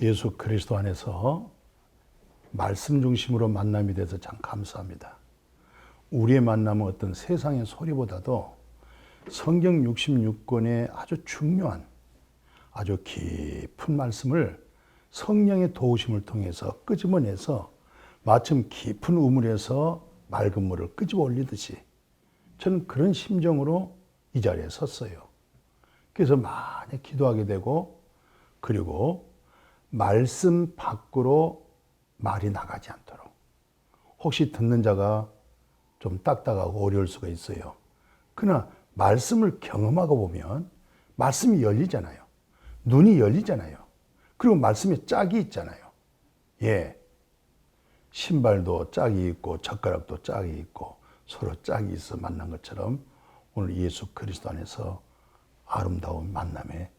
예수 그리스도 안에서 말씀 중심으로 만남이 돼서 참 감사합니다. 우리의 만남은 어떤 세상의 소리보다도 성경 66권의 아주 중요한 아주 깊은 말씀을 성령의 도우심을 통해서 끄집어내서 마침 깊은 우물에서 맑은 물을 끄집어 올리듯이 저는 그런 심정으로 이 자리에 섰어요. 그래서 많이 기도하게 되고, 그리고 말씀 밖으로 말이 나가지 않도록, 혹시 듣는 자가 좀 딱딱하고 어려울 수가 있어요. 그러나 말씀을 경험하고 보면 말씀이 열리잖아요. 눈이 열리잖아요. 그리고 말씀에 짝이 있잖아요. 예. 신발도 짝이 있고 젓가락도 짝이 있고 서로 짝이 있어 만난 것처럼 오늘 예수 그리스도 안에서 아름다운 만남에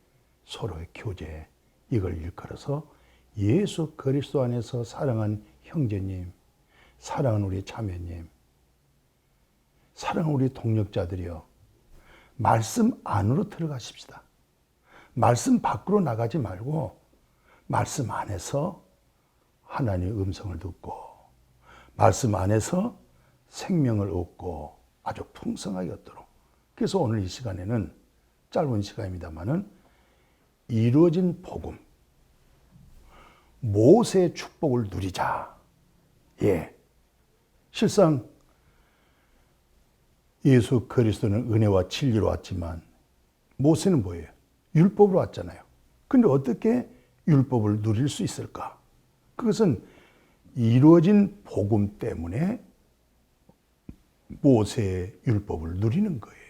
서로의 교제, 이걸 일컬어서 예수 그리스도 안에서 사랑하는 형제님, 사랑하는 우리 자매님, 사랑하는 우리 동력자들이여, 말씀 안으로 들어가십시다. 말씀 밖으로 나가지 말고 말씀 안에서 하나님의 음성을 듣고 말씀 안에서 생명을 얻고 아주 풍성하게 얻도록. 그래서 오늘 이 시간에는 짧은 시간입니다만은 이루어진 복음, 모세의 축복을 누리자. 예. 실상 예수 그리스도는 은혜와 진리로 왔지만 모세는 뭐예요? 율법으로 왔잖아요. 근데 어떻게 율법을 누릴 수 있을까? 그것은 이루어진 복음 때문에 모세의 율법을 누리는 거예요.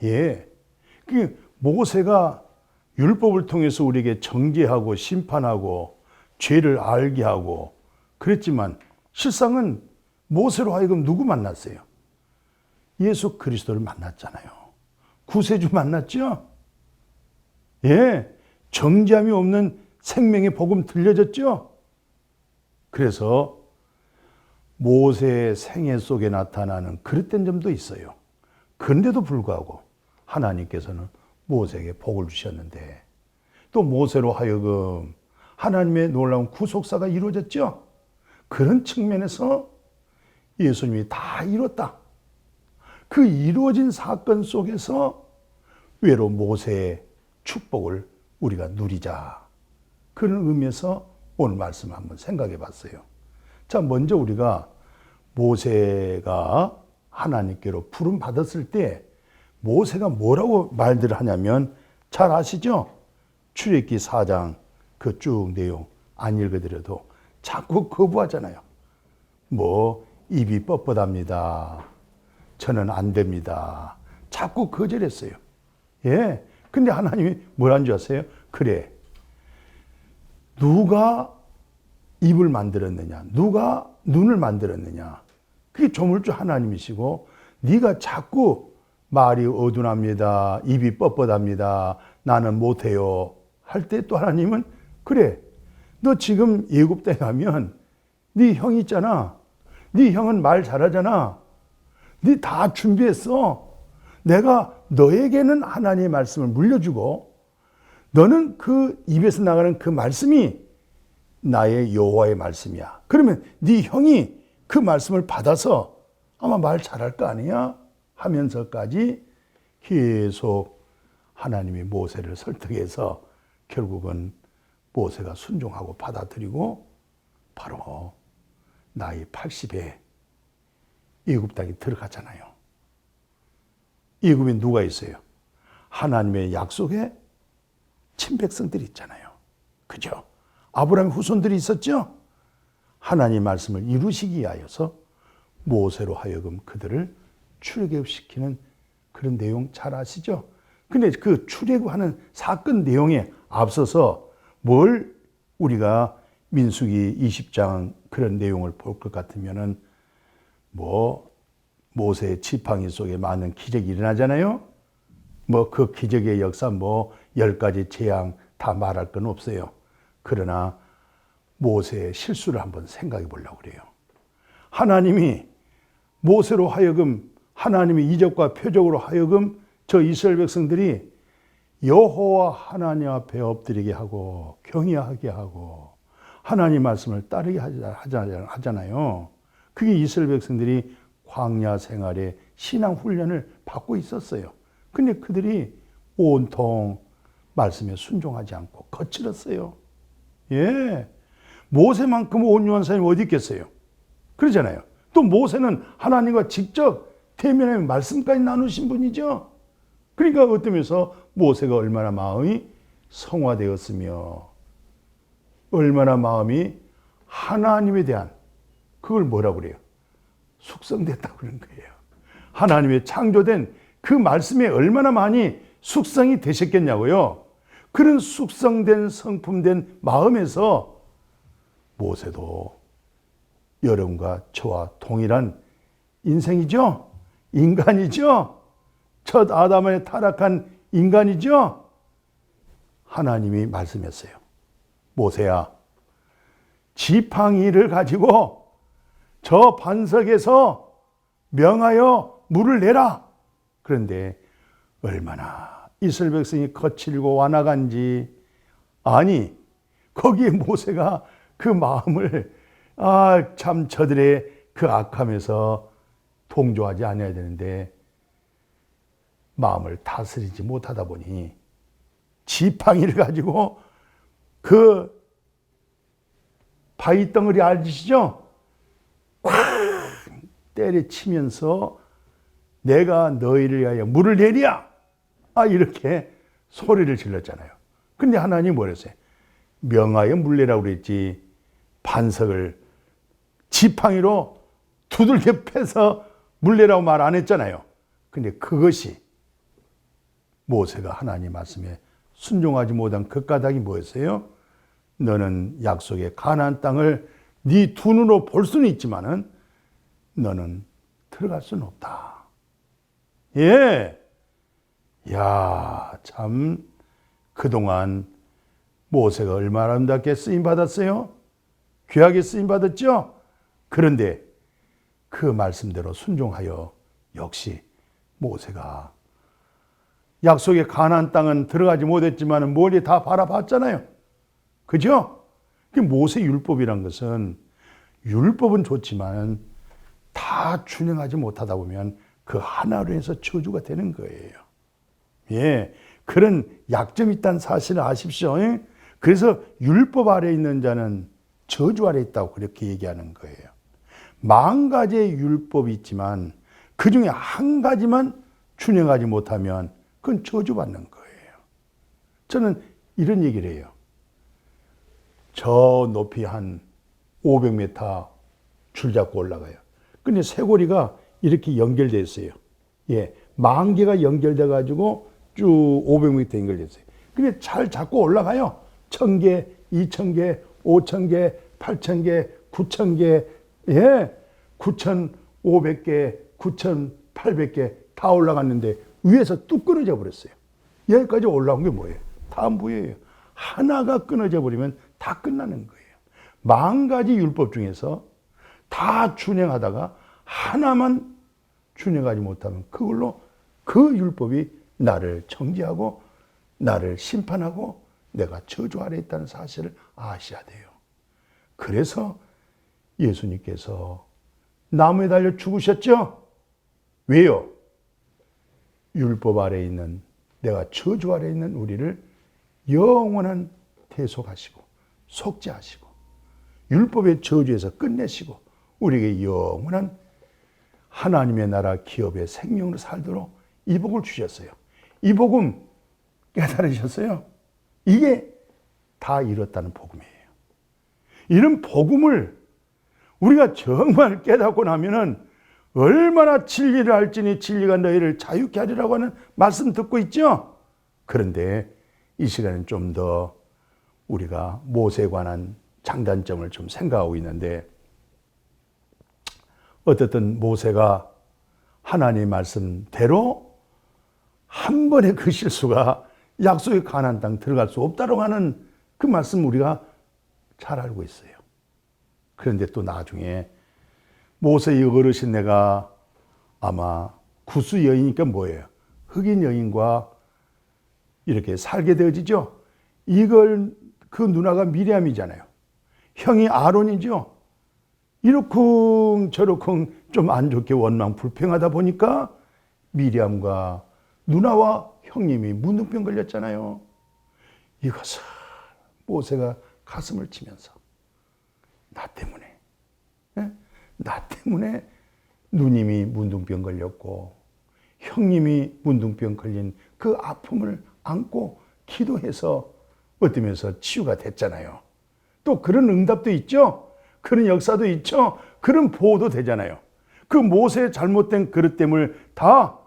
예. 그 모세가 율법을 통해서 우리에게 정죄하고 심판하고 죄를 알게 하고 그랬지만 실상은 모세로 하여금 누구 만났어요? 예수 그리스도를 만났잖아요. 구세주 만났죠? 예. 정죄함이 없는 생명의 복음 들려졌죠? 그래서 모세의 생애 속에 나타나는 그릇된 점도 있어요. 그런데도 불구하고 하나님께서는 모세에게 복을 주셨는데 또 모세로 하여금 하나님의 놀라운 구속사가 이루어졌죠? 그런 측면에서 예수님이 다 이뤘다. 그 이루어진 사건 속에서 외로 모세의 축복을 우리가 누리자. 그런 의미에서 오늘 말씀을 한번 생각해 봤어요. 자, 먼저 우리가 모세가 하나님께로 부름 받았을 때 모세가 뭐라고 말들을 하냐면 잘 아시죠? 출애굽기 4장 그 쭉 내용 안 읽어드려도 자꾸 거부하잖아요. 뭐 입이 뻣뻣합니다. 저는 안 됩니다. 자꾸 거절했어요. 예. 근데 하나님이 뭐라는 줄 아세요? 그래. 누가 입을 만들었느냐? 누가 눈을 만들었느냐? 그게 조물주 하나님이시고 네가 자꾸 말이 어둔합니다. 입이 뻣뻣합니다. 나는 못해요. 할 때 또 하나님은 그래. 너 지금 애굽 땅에 가면 네 형이 있잖아. 네 형은 말 잘하잖아. 네 다 준비했어. 내가 너에게는 하나님의 말씀을 물려주고 너는 그 입에서 나가는 그 말씀이 나의 여호와의 말씀이야. 그러면 네 형이 그 말씀을 받아서 아마 말 잘할 거 아니야? 하면서까지 계속 하나님이 모세를 설득해서 결국은 모세가 순종하고 받아들이고 바로 나이 80에 애굽 땅에 들어가잖아요. 애굽에 누가 있어요? 하나님의 약속에 친백성들이 있잖아요. 그죠? 아브라함의 후손들이 있었죠? 하나님의 말씀을 이루시기 위하여서 모세로 하여금 그들을 출애굽시키는 그런 내용 잘 아시죠? 근데 그 출애굽하는 사건 내용에 앞서서 뭘 우리가 민수기 20장 그런 내용을 볼 것 같으면은 뭐 모세의 지팡이 속에 많은 기적이 일어나잖아요. 뭐 그 기적의 역사 뭐 10가지 재앙 다 말할 건 없어요. 그러나 모세의 실수를 한번 생각해 보려고 그래요. 하나님이 모세로 하여금 하나님의 이적과 표적으로 하여금 저 이스라엘 백성들이 여호와 하나님 앞에 엎드리게 하고 경외하게 하고 하나님 말씀을 따르게 하잖아요. 그게 이스라엘 백성들이 광야 생활에 신앙 훈련을 받고 있었어요. 근데 그들이 온통 말씀에 순종하지 않고 거칠었어요. 예. 모세만큼 온유한 사람이 어디 있겠어요? 그러잖아요. 또 모세는 하나님과 직접 대면하며 말씀까지 나누신 분이죠. 그러니까 어떤 면에서 모세가 얼마나 마음이 성화되었으며 얼마나 마음이 하나님에 대한 그걸 뭐라고 그래요? 숙성됐다고 그런 거예요. 하나님의 창조된 그 말씀에 얼마나 많이 숙성이 되셨겠냐고요. 그런 숙성된 성품된 마음에서 모세도 여러분과 저와 동일한 인생이죠. 인간이죠. 첫 아담의 타락한 인간이죠. 하나님이 말씀했어요. 모세야, 지팡이를 가지고 저 반석에서 명하여 물을 내라. 그런데 얼마나 이스라엘 백성이 거칠고 완악한지, 아니 거기에 모세가 그 마음을 참 저들의 그 악함에서 동조하지 않아야 되는데 마음을 다스리지 못하다 보니 지팡이를 가지고 그 바위 덩어리 아시죠? 콱 때려치면서 내가 너희를 위하여 물을 내리야. 이렇게 소리를 질렀잖아요. 근데 하나님이 뭐랬어요? 명하여 물 내라고 그랬지 반석을 지팡이로 두들겨 패서 물 내라고 말 안 했잖아요. 근데 그것이 모세가 하나님 말씀에 순종하지 못한 그 까닭이 뭐였어요? 너는 약속의 가나안 땅을 네 두 눈으로 볼 수는 있지만은 너는 들어갈 수는 없다. 예. 야, 참 그동안 모세가 얼마나 아름답게 쓰임 받았어요? 귀하게 쓰임 받았죠? 그런데 그 말씀대로 순종하여 역시 모세가 약속의 가나안 땅은 들어가지 못했지만 멀리 다 바라봤잖아요. 그죠? 모세 율법이란 것은 율법은 좋지만 다 준행하지 못하다 보면 그 하나로 해서 저주가 되는 거예요. 예, 그런 약점이 있다는 사실을 아십시오. 그래서 율법 아래 있는 자는 저주 아래 있다고 그렇게 얘기하는 거예요. 10,000가지의 율법이 있지만 그 중에 한 가지만 준행하지 못하면 그건 저주받는 거예요. 저는 이런 얘기를 해요. 저 높이 한 500m 줄 잡고 올라가요. 근데 쇄골이가 이렇게 연결되어 있어요. 예, 10,000개가 연결돼 가지고 쭉 500m 연결되어 있어요. 근데 잘 잡고 올라가요. 1,000개, 2,000개, 5,000개, 8,000개, 9,000개, 예, 9,500개, 9,800개 다 올라갔는데 위에서 뚝 끊어져 버렸어요. 여기까지 올라온 게 뭐예요? 다 안 보여요. 하나가 끊어져 버리면 다 끝나는 거예요. 10,000가지 율법 중에서 다 준행하다가 하나만 준행하지 못하면 그걸로 그 율법이 나를 정죄하고 나를 심판하고 내가 저주 아래 있다는 사실을 아셔야 돼요. 그래서 예수님께서 나무에 달려 죽으셨죠? 왜요? 율법 아래 있는 내가 저주 아래 있는 우리를 영원한 대속하시고 속죄하시고 율법의 저주에서 끝내시고 우리에게 영원한 하나님의 나라 기업의 생명으로 살도록 이 복을 주셨어요. 이 복음 깨달으셨어요? 이게 다 이뤘다는 복음이에요. 이런 복음을 우리가 정말 깨닫고 나면은 얼마나 진리를 알지니 진리가 너희를 자유케 하리라고 하는 말씀 듣고 있죠? 그런데 이 시간은 좀 더 우리가 모세에 관한 장단점을 좀 생각하고 있는데 어떻든 모세가 하나님의 말씀대로 한 번의 그 실수가 약속의 가나안 땅 들어갈 수 없다고 하는 그 말씀 우리가 잘 알고 있어요. 그런데 또 나중에 모세의 어르신네가 아마 구스 여인이니까 뭐예요? 흑인 여인과 이렇게 살게 되어지죠. 이걸 그 누나가 미리암이잖아요. 형이 아론이죠. 이러쿵 저러쿵 좀 안 좋게 원망 불평하다 보니까 미리암과 누나와 형님이 문둥병 걸렸잖아요. 이것을 모세가 가슴을 치면서 나 때문에, 나 때문에 누님이 문둥병 걸렸고 형님이 문둥병 걸린 그 아픔을 안고 기도해서 어쩌면서 치유가 됐잖아요. 또 그런 응답도 있죠. 그런 역사도 있죠. 그런 보호도 되잖아요. 그 모세의 잘못된 그릇됨을 다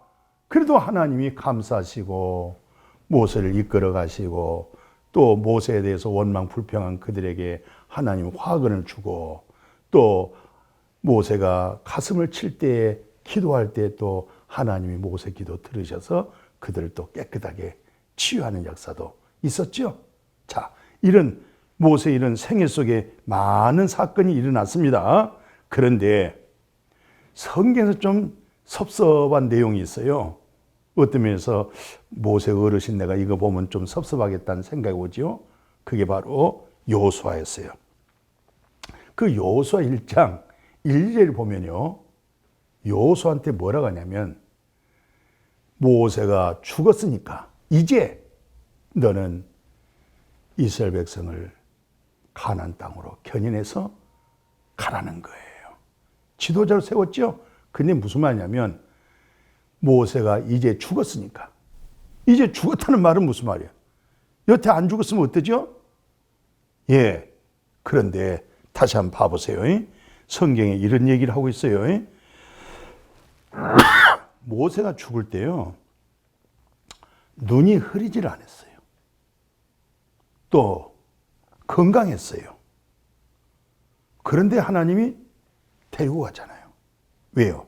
그래도 하나님이 감싸시고 모세를 이끌어 가시고 또 모세에 대해서 원망 불평한 그들에게 하나님 화근을 주고 또 모세가 가슴을 칠 때에 기도할 때 또 하나님이 모세 기도 들으셔서 그들을 또 깨끗하게 치유하는 역사도 있었죠. 자, 이런 모세 이런 생애 속에 많은 사건이 일어났습니다. 그런데 성경에서 좀 섭섭한 내용이 있어요. 어떤 면에서 모세 어르신 내가 이거 보면 좀 섭섭하겠다는 생각이 오죠. 그게 바로 여호수아였어요. 그 여호수아 1장 1절을 보면요. 여호수아한테 뭐라고 하냐면 모세가 죽었으니까 이제 너는 이스라엘 백성을 가나안 땅으로 견인해서 가라는 거예요. 지도자로 세웠죠. 근데 무슨 말이냐면 모세가 이제 죽었으니까 이제 죽었다는 말은 무슨 말이에요? 여태 안 죽었으면 어떠죠? 예. 그런데 다시 한번 봐보세요. 성경에 이런 얘기를 하고 있어요. 모세가 죽을 때요. 눈이 흐리질 않았어요. 또 건강했어요. 그런데 하나님이 데리고 가잖아요. 왜요?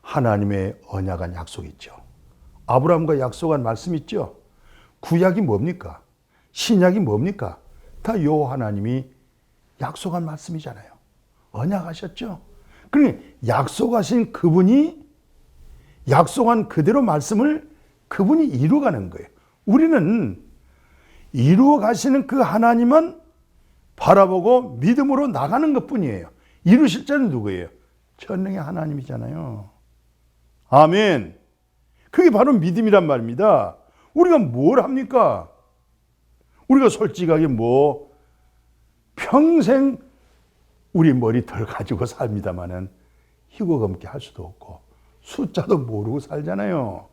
하나님의 언약한 약속이 있죠. 아브라함과 약속한 말씀 있죠. 구약이 뭡니까? 신약이 뭡니까? 다 요 하나님이 약속한 말씀이잖아요. 언약하셨죠. 그러니 약속하신 그분이 약속한 그대로 말씀을 그분이 이루어가는 거예요. 우리는 이루어 가시는 그 하나님만 바라보고 믿음으로 나가는 것뿐이에요. 이루실 자는 누구예요? 전능의 하나님이잖아요. 아멘. 그게 바로 믿음이란 말입니다. 우리가 뭘 합니까? 우리가 솔직하게 평생 우리 머리털 가지고 삽니다마는 희고 검게 할 수도 없고 숫자도 모르고 살잖아요.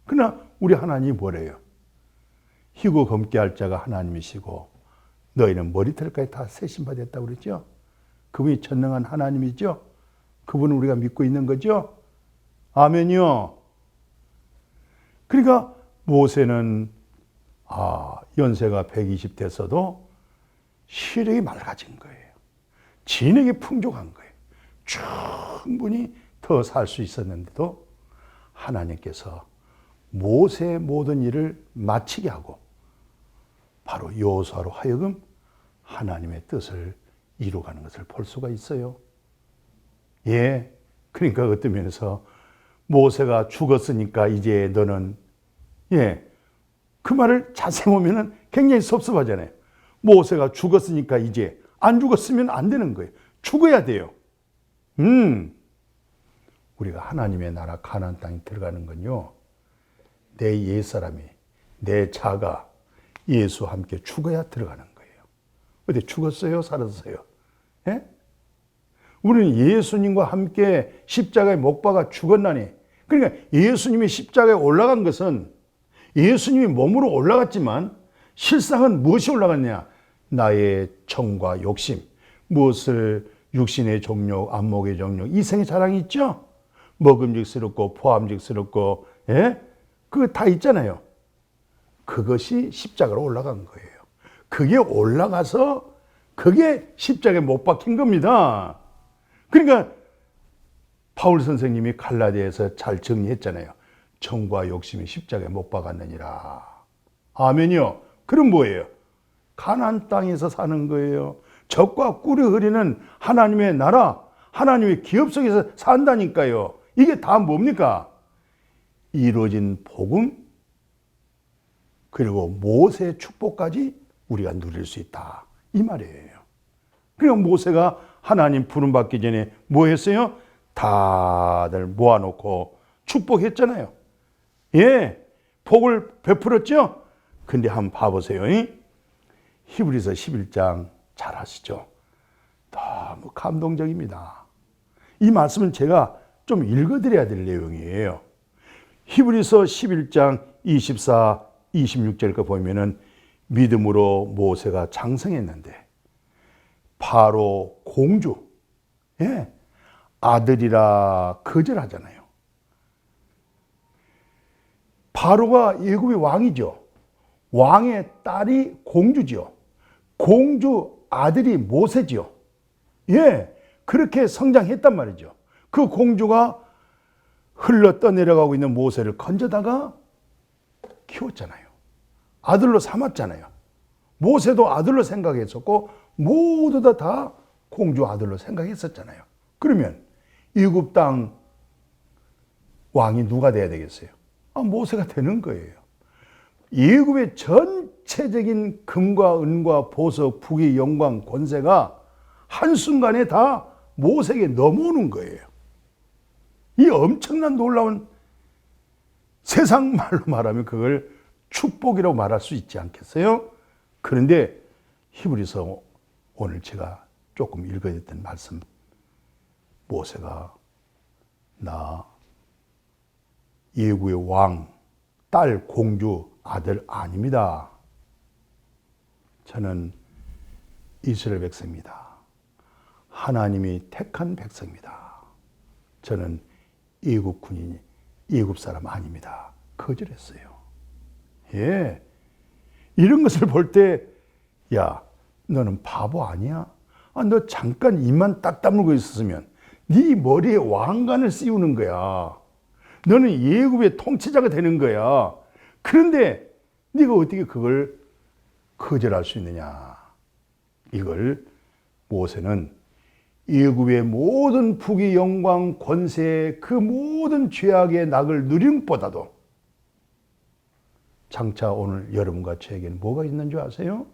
그러나 우리 하나님이 뭐래요? 희고 검게 할 자가 하나님이시고 너희는 머리털까지 다 세신 바 됐다고 그랬죠? 그분이 전능한 하나님이죠? 그분을 우리가 믿고 있는 거죠? 아멘이요. 그러니까 모세는 연세가 120 됐어도 시력이 맑아진 거예요. 진액이 풍족한 거예요. 충분히 더 살 수 있었는데도 하나님께서 모세의 모든 일을 마치게 하고 바로 여호수아로 하여금 하나님의 뜻을 이루어가는 것을 볼 수가 있어요. 예, 그러니까 어떤 면에서 모세가 죽었으니까 이제 너는 그 말을 자세히 보면 굉장히 섭섭하잖아요. 모세가 죽었으니까 이제 안 죽었으면 안 되는 거예요. 죽어야 돼요. 우리가 하나님의 나라 가나안 땅에 들어가는 건요. 내 옛사람이 내 자가 예수와 함께 죽어야 들어가는 거예요. 어디 죽었어요? 살았어요? 예? 우리는 예수님과 함께 십자가에 못 박아 죽었나니. 그러니까 예수님이 십자가에 올라간 것은 예수님이 몸으로 올라갔지만 실상은 무엇이 올라갔냐? 나의 정과 욕심, 무엇을 육신의 정욕, 안목의 정욕, 이생의 자랑이 있죠? 먹음직스럽고 포함직스럽고 그거 다 있잖아요. 그것이 십자가로 올라간 거예요. 그게 올라가서 그게 십자가에 못 박힌 겁니다. 그러니까 바울 선생님이 갈라디아에서 잘 정리했잖아요. 정과 욕심이 십자가에 못 박았느니라. 아멘이요. 그럼 뭐예요? 가나안 땅에서 사는 거예요. 적과 꿀이 흐리는 하나님의 나라, 하나님의 기업 속에서 산다니까요. 이게 다 뭡니까? 이루어진 복음, 그리고 모세의 축복까지 우리가 누릴 수 있다. 이 말이에요. 그러니까 모세가 하나님 부름받기 전에 뭐 했어요? 다들 모아놓고 축복했잖아요. 예, 복을 베풀었죠? 근데 한번 봐보세요. 히브리서 11장 잘 아시죠? 너무 감동적입니다. 이 말씀은 제가 좀 읽어드려야 될 내용이에요. 히브리서 11장 24, 26절까 보면은 믿음으로 모세가 장성했는데 바로 공주, 예, 아들이라 거절하잖아요. 바로가 애굽의 왕이죠. 왕의 딸이 공주죠. 공주 아들이 모세죠. 예, 그렇게 성장했단 말이죠. 그 공주가 흘러 떠내려가고 있는 모세를 건져다가 키웠잖아요. 아들로 삼았잖아요. 모세도 아들로 생각했었고 모두 다 공주 아들로 생각했었잖아요. 그러면 애굽 땅 왕이 누가 돼야 되겠어요? 모세가 되는 거예요. 애굽의 전체적인 금과 은과 보석, 부귀, 영광, 권세가 한순간에 다 모세에게 넘어오는 거예요. 이 엄청난 놀라운, 세상 말로 말하면 그걸 축복이라고 말할 수 있지 않겠어요? 그런데 히브리서 오늘 제가 조금 읽어야 했던 말씀, 모세가 나 애굽의 왕, 딸, 공주, 아들 아닙니다. 저는 이스라엘 백성입니다. 하나님이 택한 백성입니다. 저는 애굽 군인이 애굽 사람 아닙니다. 거절했어요. 예, 이런 것을 볼 때, 야, 너는 바보 아니야? 너 잠깐 입만 딱 다물고 있었으면 네 머리에 왕관을 씌우는 거야. 너는 애굽의 통치자가 되는 거야. 그런데 네가 어떻게 그걸 거절할 수 있느냐? 이걸 모세는 애굽의 모든 부귀, 영광, 권세, 그 모든 죄악의 낙을 누린 것보다도 장차 오늘 여러분과 저에게는 뭐가 있는 줄 아세요?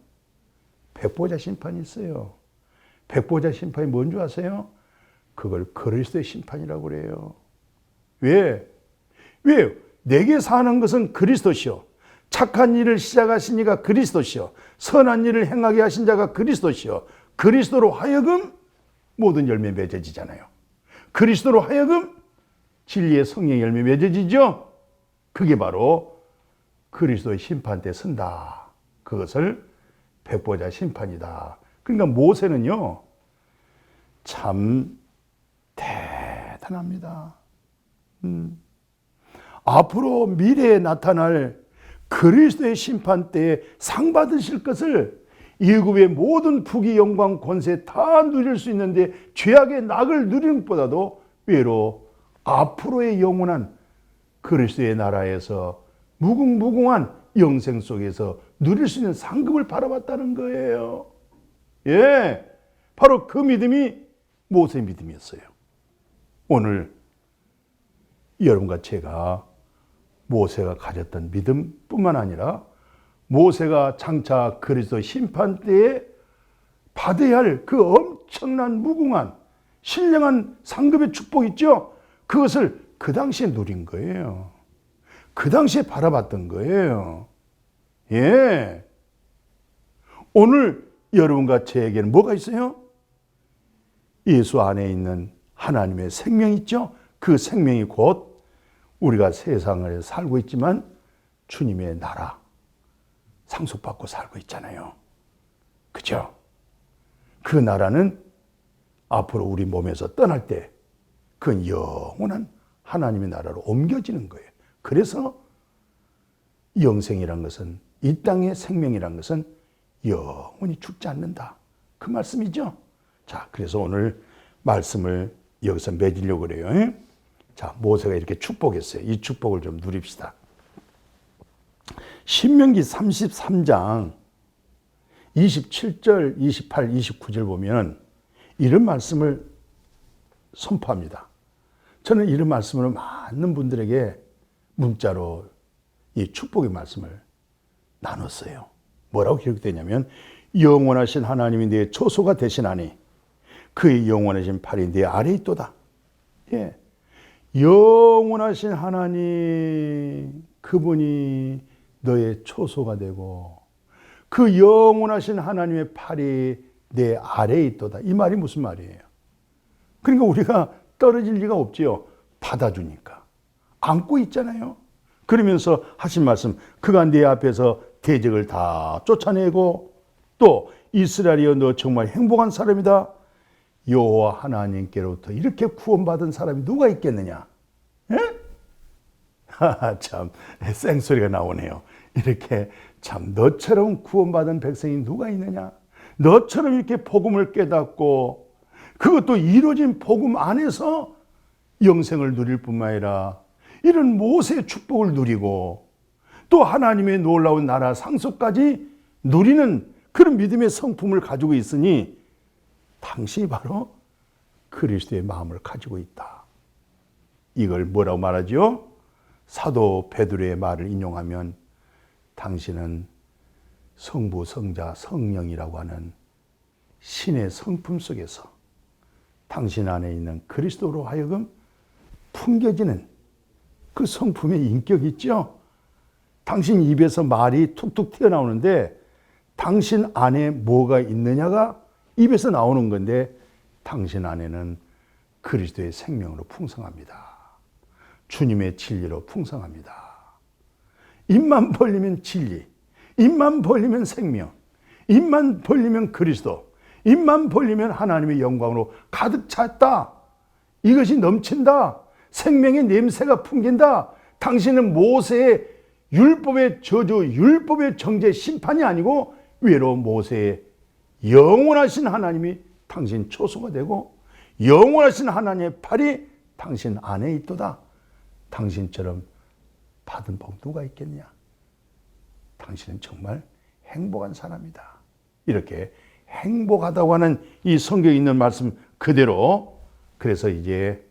백보자 심판이 있어요. 백보자 심판이 뭔 줄 아세요? 그걸 그리스도의 심판이라고 그래요. 왜? 왜요? 내게 사는 것은 그리스도시요. 착한 일을 시작하신 이가 그리스도시요. 선한 일을 행하게 하신 자가 그리스도시요. 그리스도로 하여금 모든 열매 맺어지잖아요. 그리스도로 하여금 진리의 성령의 열매 맺어지죠. 그게 바로 그리스도의 심판 때 선다. 그것을 백보자 심판이다. 그러니까 모세는요, 참 대단합니다. 앞으로 미래에 나타날 그리스도의 심판 때에 상 받으실 것을 애굽의 모든 부귀, 영광, 권세 다 누릴 수 있는데 죄악의 낙을 누리는 것보다도 외로 앞으로의 영원한 그리스도의 나라에서 무궁무궁한 영생 속에서 누릴 수 있는 상급을 바라봤다는 거예요. 예, 바로 그 믿음이 모세의 믿음이었어요. 오늘 여러분과 제가 모세가 가졌던 믿음뿐만 아니라 모세가 장차 그리스도 심판 때에 받아야 할 그 엄청난 무궁한 신령한 상급의 축복 있죠? 그것을 그 당시에 누린 거예요. 그 당시에 바라봤던 거예요. 예. 오늘 여러분과 저에게는 뭐가 있어요? 예수 안에 있는 하나님의 생명 있죠? 그 생명이 곧 우리가 세상을 살고 있지만 주님의 나라 상속받고 살고 있잖아요. 그죠? 그 나라는 앞으로 우리 몸에서 떠날 때 그건 영원한 하나님의 나라로 옮겨지는 거예요. 그래서 영생이란 것은, 이 땅의 생명이란 것은 영원히 죽지 않는다. 그 말씀이죠. 자, 그래서 오늘 말씀을 여기서 맺으려고 그래요. 자, 모세가 이렇게 축복했어요. 이 축복을 좀 누립시다. 신명기 33장 27절, 28, 29절 보면 이런 말씀을 선포합니다. 저는 이런 말씀으로 많은 분들에게 문자로 이 축복의 말씀을 나눴어요. 뭐라고 기록되냐면 영원하신 하나님이 내 초소가 되시나니 그의 영원하신 팔이 내 아래에 있도다. 예. 영원하신 하나님, 그분이 너의 초소가 되고 그 영원하신 하나님의 팔이 내 아래에 있도다. 이 말이 무슨 말이에요? 그러니까 우리가 떨어질 리가 없지요. 받아주니까. 안고 있잖아요. 그러면서 하신 말씀, 그가 내 앞에서 대적을 다 쫓아내고 또 이스라엘이여 너 정말 행복한 사람이다. 여호와 하나님께로부터 이렇게 구원받은 사람이 누가 있겠느냐? 예? 참 쌩소리가 나오네요. 이렇게 참 너처럼 구원받은 백성이 누가 있느냐? 너처럼 이렇게 복음을 깨닫고 그것도 이루어진 복음 안에서 영생을 누릴 뿐만 아니라 이런 모세의 축복을 누리고 또 하나님의 놀라운 나라 상속까지 누리는 그런 믿음의 성품을 가지고 있으니 당신이 바로 그리스도의 마음을 가지고 있다. 이걸 뭐라고 말하죠? 사도 베드로의 말을 인용하면 당신은 성부, 성자, 성령이라고 하는 신의 성품 속에서 당신 안에 있는 그리스도로 하여금 풍겨지는 그 성품의 인격이 있죠. 당신 입에서 말이 툭툭 튀어나오는데 당신 안에 뭐가 있느냐가 입에서 나오는 건데 당신 안에는 그리스도의 생명으로 풍성합니다. 주님의 진리로 풍성합니다. 입만 벌리면 진리, 입만 벌리면 생명, 입만 벌리면 그리스도, 입만 벌리면 하나님의 영광으로 가득 찼다. 이것이 넘친다. 생명의 냄새가 풍긴다. 당신은 모세의 율법의 저주, 율법의 정죄, 심판이 아니고 외로 모세의 영원하신 하나님이 당신 초소가 되고 영원하신 하나님의 팔이 당신 안에 있도다. 당신처럼 받은 복 누가 있겠냐? 당신은 정말 행복한 사람이다. 이렇게 행복하다고 하는 이 성경에 있는 말씀 그대로 그래서 이제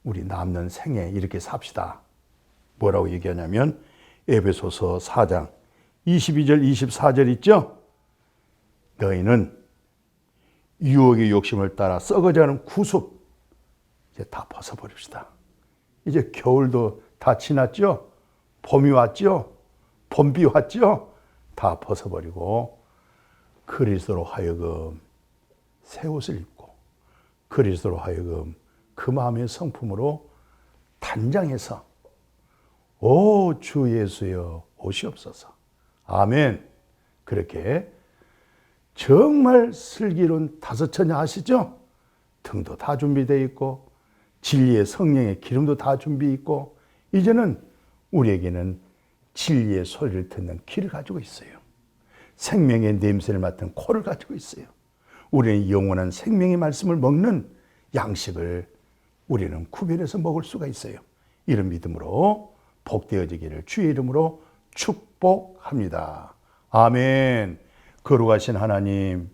우리 남는 생에 이렇게 삽시다. 뭐라고 얘기하냐면 에베소서 4장 22절 24절 있죠? 너희는 유혹의 욕심을 따라 썩어져가는 구습 이제 다 벗어버립시다. 이제 겨울도 다 지났죠? 봄이 왔죠? 봄비 왔죠? 다 벗어버리고 그리스도로 하여금 새 옷을 입고 그리스도로 하여금 그 마음의 성품으로 단장해서 오 주 예수여 오시옵소서. 아멘. 그렇게 정말 슬기로운 다섯 처녀 아시죠? 등도 다 준비되어 있고 진리의 성령의 기름도 다 준비 있고 이제는 우리에게는 진리의 소리를 듣는 귀를 가지고 있어요. 생명의 냄새를 맡은 코를 가지고 있어요. 우리는 영원한 생명의 말씀을 먹는 양식을 우리는 구별해서 먹을 수가 있어요. 이런 믿음으로 복되어지기를 주의 이름으로 축복합니다. 아멘. 거룩하신 하나님,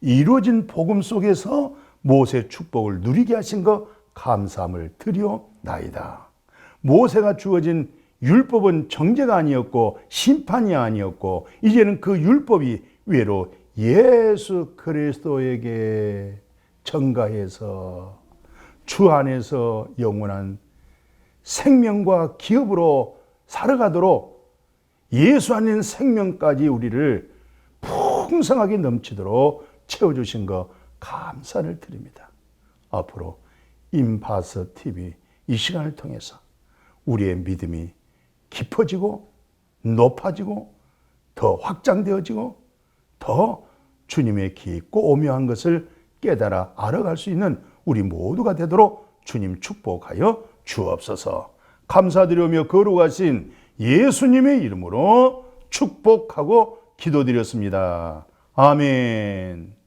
이루어진 복음 속에서 모세의 축복을 누리게 하신 것 감사함을 드리옵나이다. 모세가 주어진 율법은 정죄가 아니었고 심판이 아니었고 이제는 그 율법이 외로 예수 그리스도에게 전가해서 주 안에서 영원한 생명과 기업으로 살아가도록 예수 안에 있는 생명까지 우리를 풍성하게 넘치도록 채워주신 것 감사를 드립니다. 앞으로 임파서 TV 이 시간을 통해서 우리의 믿음이 깊어지고 높아지고 더 확장되어지고 더 주님의 깊고 오묘한 것을 깨달아 알아갈 수 있는 우리 모두가 되도록 주님 축복하여 주옵소서. 감사드리며 거룩하신 예수님의 이름으로 축복하고 기도드렸습니다. 아멘.